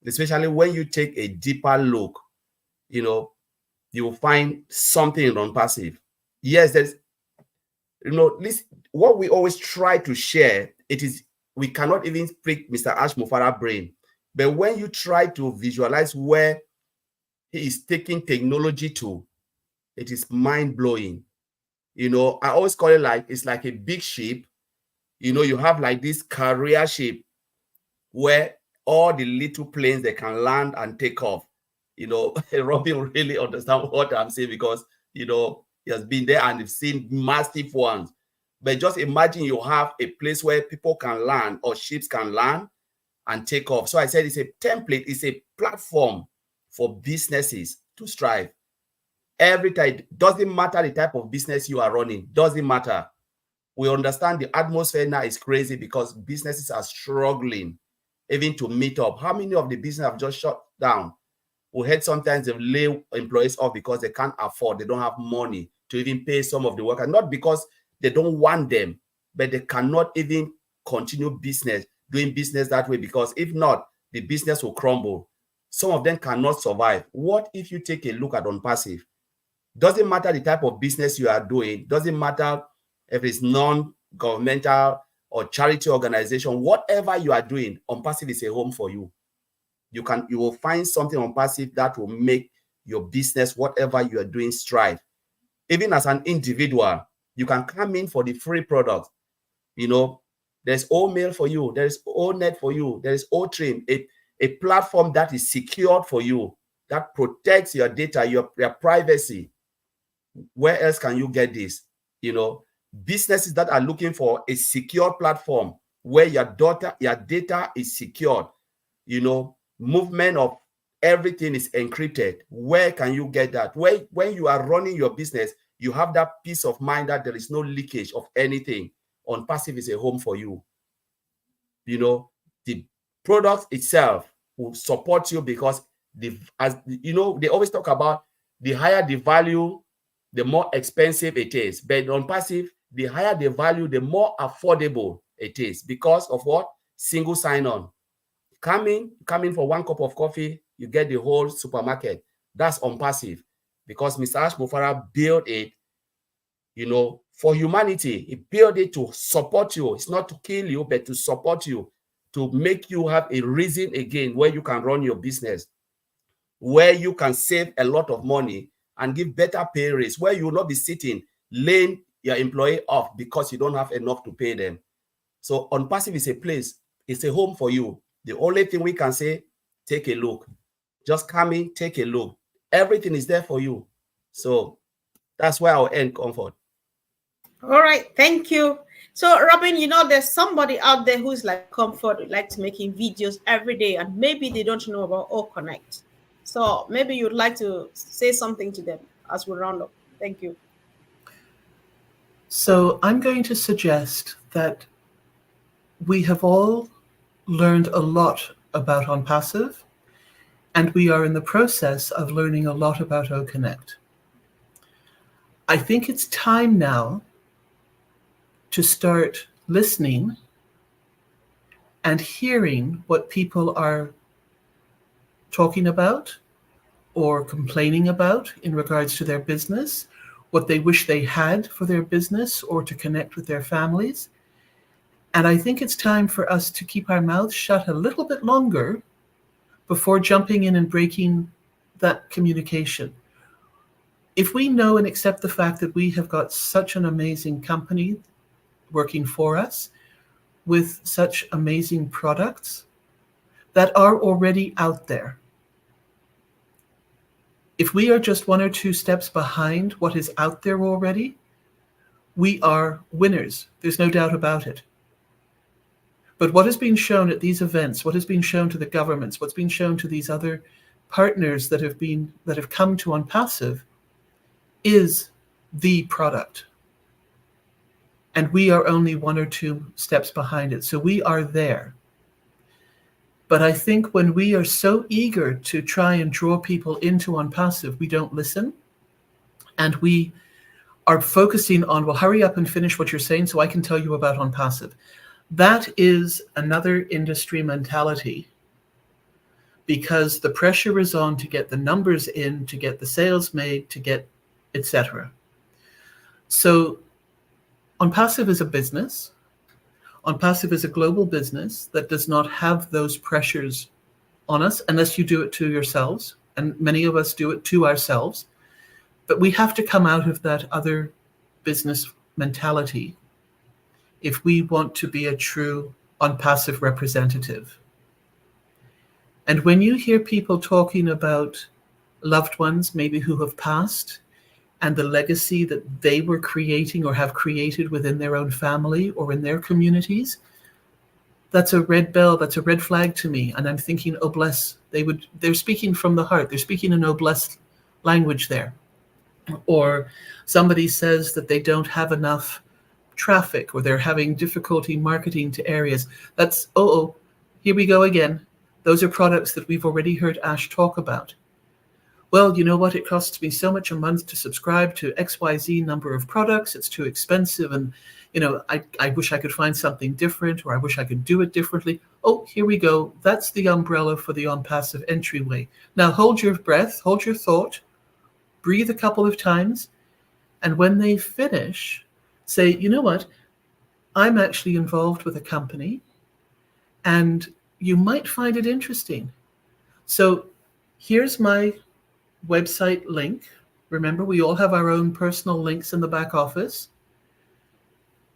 especially when you take a deeper look, you will find something in Unpassive. Yes, there's, this, what we always try to share, it is, we cannot even speak Mr. Ash Mufara brain. But when you try to visualize where he is taking technology to, it is mind-blowing. I always call it like, it's like a big ship. You have like this carrier ship where all the little planes, they can land and take off. Robin will really understand what I'm saying because, he has been there and he's seen massive ones. But just imagine you have a place where people can land or ships can land and take off. So I said it's a template, it's a platform for businesses to strive. Every time, doesn't matter the type of business you are running, doesn't matter. We understand the atmosphere now is crazy because businesses are struggling even to meet up. How many of the business have just shut down? We heard sometimes they lay employees off because they can't afford, they don't have money to even pay some of the workers, not because they don't want them, but they cannot even continue doing business that way, because if not, the business will crumble. Some of them cannot survive. What if you take a look at Unpassive? Doesn't matter the type of business you are doing, doesn't matter if it's non-governmental or charity organization, whatever you are doing, Unpassive is a home for you. You will find something Unpassive that will make your business, whatever you are doing, strive. Even as an individual, you can come in for the free product. There's O-mail for you, there's O-net for you, there's O-trim, a platform that is secured for you, that protects your data, your privacy. Where else can you get this? Businesses that are looking for a secure platform where your data is secured, movement of everything is encrypted. Where can you get that? When you are running your business, you have that peace of mind that there is no leakage of anything. Unpassive is a home for you. The product itself will support you because they always talk about the higher the value, the more expensive it is. But Unpassive, the higher the value, the more affordable it is because of what? Single sign-on. Come in for one cup of coffee, you get the whole supermarket. That's Unpassive because Mr. Ash Mufara built it, for humanity. He built it to support you. It's not to kill you, but to support you, to make you have a reason again where you can run your business, where you can save a lot of money and give better pay rates, where you will not be sitting laying your employee off because you don't have enough to pay them. So Unpassive is a place, it's a home for you. The only thing we can say, take a look. Just come in, take a look. Everything is there for you. So that's where I'll end, Comfort. All right, thank you. So, Robin, there's somebody out there who's like Comfort, who likes making videos every day, and maybe they don't know about O Connect. So maybe you'd like to say something to them as we round up. Thank you. So I'm going to suggest that we have all learned a lot about Unpassive, and we are in the process of learning a lot about OConnect. I think it's time now to start listening and hearing what people are talking about or complaining about in regards to their business, what they wish they had for their business or to connect with their families. And I think it's time for us to keep our mouths shut a little bit longer before jumping in and breaking that communication. If we know and accept the fact that we have got such an amazing company working for us with such amazing products that are already out there, if we are just one or two steps behind what is out there already, we are winners. There's no doubt about it. But what has been shown at these events, what has been shown to the governments, what's been shown to these other partners that have come to ONPASSIVE is the product. And we are only one or two steps behind it. So we are there. But I think when we are so eager to try and draw people into ONPASSIVE, we don't listen. And we are focusing on, well, hurry up and finish what you're saying so I can tell you about ONPASSIVE. That is another industry mentality, because the pressure is on to get the numbers in, to get the sales made, to get etc. So ONPASSIVE is a business. ONPASSIVE is a global business that does not have those pressures on us unless you do it to yourselves. And many of us do it to ourselves. But we have to come out of that other business mentality if we want to be a true ONPASSIVE representative. And when you hear people talking about loved ones, maybe who have passed, and the legacy that they were creating or have created within their own family or in their communities, that's a red bell, that's a red flag to me. And I'm thinking, oh bless, they're speaking from the heart. They're speaking in oh bless language there. Or somebody says that they don't have enough traffic or they're having difficulty marketing to areas. That's, here we go again. Those are products that we've already heard Ash talk about. Well, you know what? It costs me so much a month to subscribe to XYZ number of products. It's too expensive. And, I wish I could find something different, or I wish I could do it differently. Oh, here we go. That's the umbrella for the ONPASSIVE entryway. Now hold your breath, hold your thought, breathe a couple of times. And when they finish, say, you know what? I'm actually involved with a company and you might find it interesting. So here's my website link. Remember, we all have our own personal links in the back office.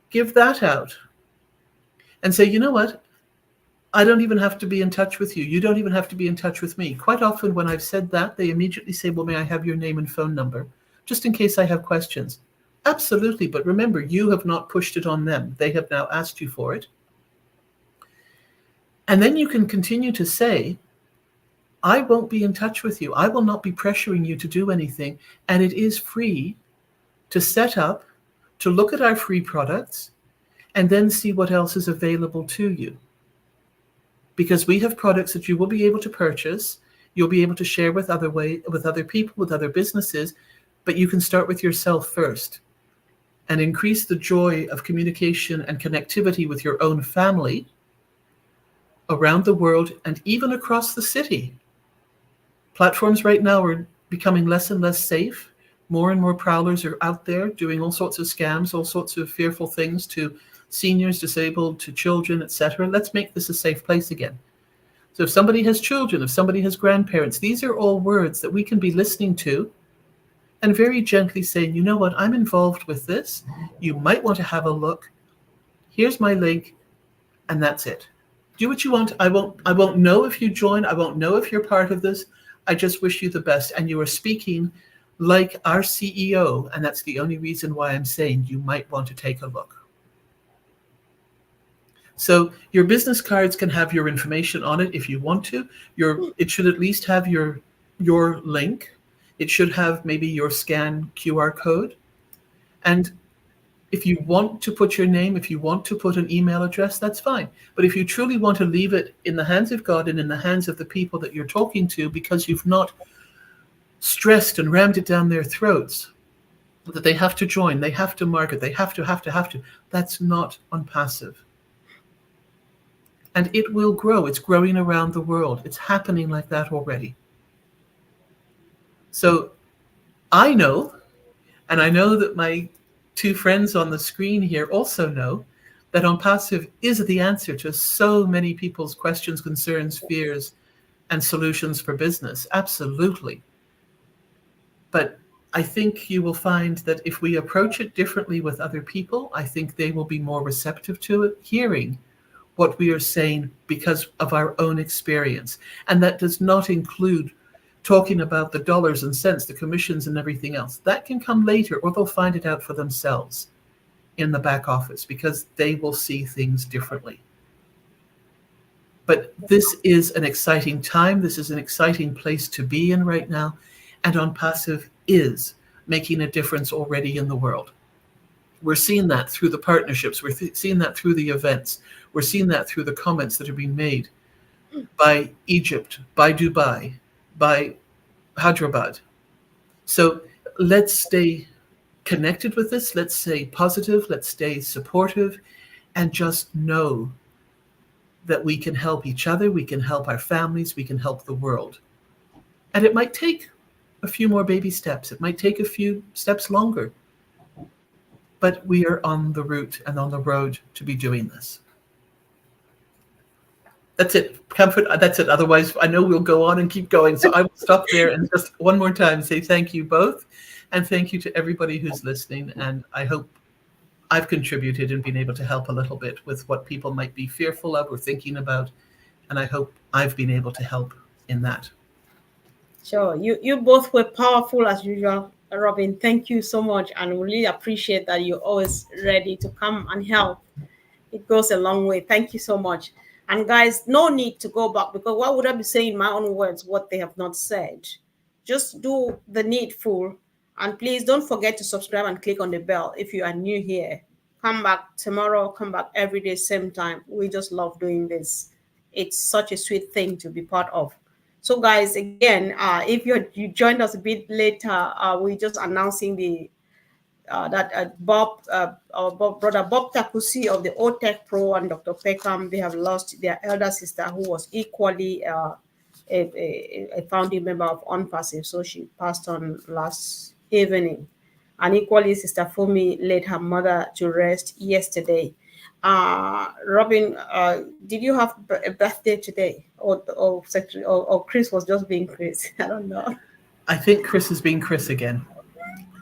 Give that out and say, you know what? I don't even have to be in touch with you. You don't even have to be in touch with me. Quite often when I've said that, they immediately say, well, may I have your name and phone number? Just in case I have questions. Absolutely. But remember, you have not pushed it on them. They have now asked you for it. And then you can continue to say, I won't be in touch with you. I will not be pressuring you to do anything. And it is free to set up, to look at our free products, and then see what else is available to you. Because we have products that you will be able to purchase, you'll be able to share with other people, with other businesses, but you can start with yourself first and increase the joy of communication and connectivity with your own family around the world and even across the city. Platforms right now are becoming less and less safe. More and more prowlers are out there doing all sorts of scams, all sorts of fearful things to seniors, disabled, to children, etc. Let's make this a safe place again. So if somebody has children, if somebody has grandparents, these are all words that we can be listening to and very gently saying, you know what, I'm involved with this. You might want to have a look. Here's my link, and that's it. Do what you want. I won't know if you join. I won't know if you're part of this. I just wish you the best. And you are speaking like our CEO, and that's the only reason why I'm saying you might want to take a look. So your business cards can have your information on it if you want to. It should at least have your link. It should have maybe your scan QR code. And if you want to put your name, if you want to put an email address, that's fine. But if you truly want to leave it in the hands of God and in the hands of the people that you're talking to, because you've not stressed and rammed it down their throats, that they have to join, they have to market, they have to, have to. That's not unpassive. And it will grow. It's growing around the world. It's happening like that already. So I know, and I know that my two friends on the screen here also know, that unpassive is the answer to so many people's questions, concerns, fears, and solutions for business. Absolutely. But I think you will find that if we approach it differently with other people, I think they will be more receptive to it, hearing what we are saying because of our own experience. And that does not include talking about the dollars and cents, the commissions and everything else. That can come later, or they'll find it out for themselves in the back office because they will see things differently. But this is an exciting time. This is an exciting place to be in right now. And unpassive is making a difference already in the world. We're seeing that through the partnerships. We're seeing that through the events. We're seeing that through the comments that are being made by Egypt, by Dubai, by Hyderabad. So let's stay connected with this. Let's stay positive. Let's stay supportive, and just know that we can help each other. We can help our families. We can help the world. And it might take a few more baby steps. It might take a few steps longer. But we are on the route and on the road to be doing this. That's it. Comfort, that's it. Otherwise, I know we'll go on and keep going. So I will stop there and just one more time say thank you both. And thank you to everybody who's listening. And I hope I've contributed and been able to help a little bit with what people might be fearful of or thinking about. And I hope I've been able to help in that. Sure. You both were powerful as usual, Robin. Thank you so much. And we really appreciate that you're always ready to come and help. It goes a long way. Thank you so much. And guys, no need to go back, because why would I be saying in my own words what they have not said? Just do the needful. And please don't forget to subscribe and click on the bell if you are new here. Come back tomorrow, come back every day, same time. We just love doing this. It's such a sweet thing to be part of. So, guys, again, if you joined us a bit later, we're just announcing the that our brother Bob Takusi of the OTech Pro and Dr. Peckham, they have lost their elder sister, who was equally a founding member of ONPASSIVE. So she passed on last evening. And equally, Sister Fumi laid her mother to rest yesterday. Robin, did you have a birthday today, or Chris was just being Chris? I don't know. I think Chris is being Chris again.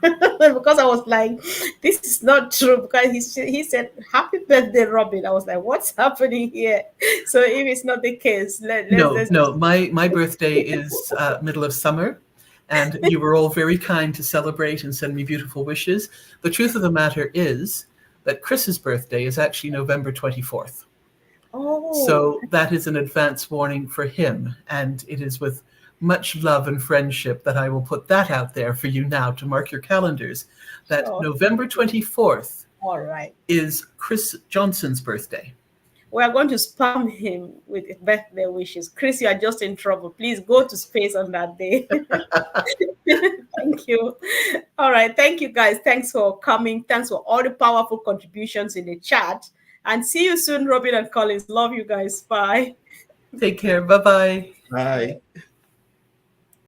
Because I was like, this is not true. Because he said, "Happy birthday, Robin." I was like, what's happening here? So if it's not the case, let's No. My birthday is middle of summer, and you were all very kind to celebrate and send me beautiful wishes. The truth of the matter is that Chris's birthday is actually November 24th. Oh, So that is an advance warning for him, and it is with much love and friendship that I will put that out there for you now to mark your calendars, that sure. November 24th All right. is Chris Johnson's birthday. We are going to spam him with birthday wishes. Chris, you are just in trouble. Please go to space on that day. Thank you. All right. Thank you, guys. Thanks for coming. Thanks for all the powerful contributions in the chat. And see you soon, Robin and Collins. Love you guys. Bye. Take care. Bye-bye. Bye.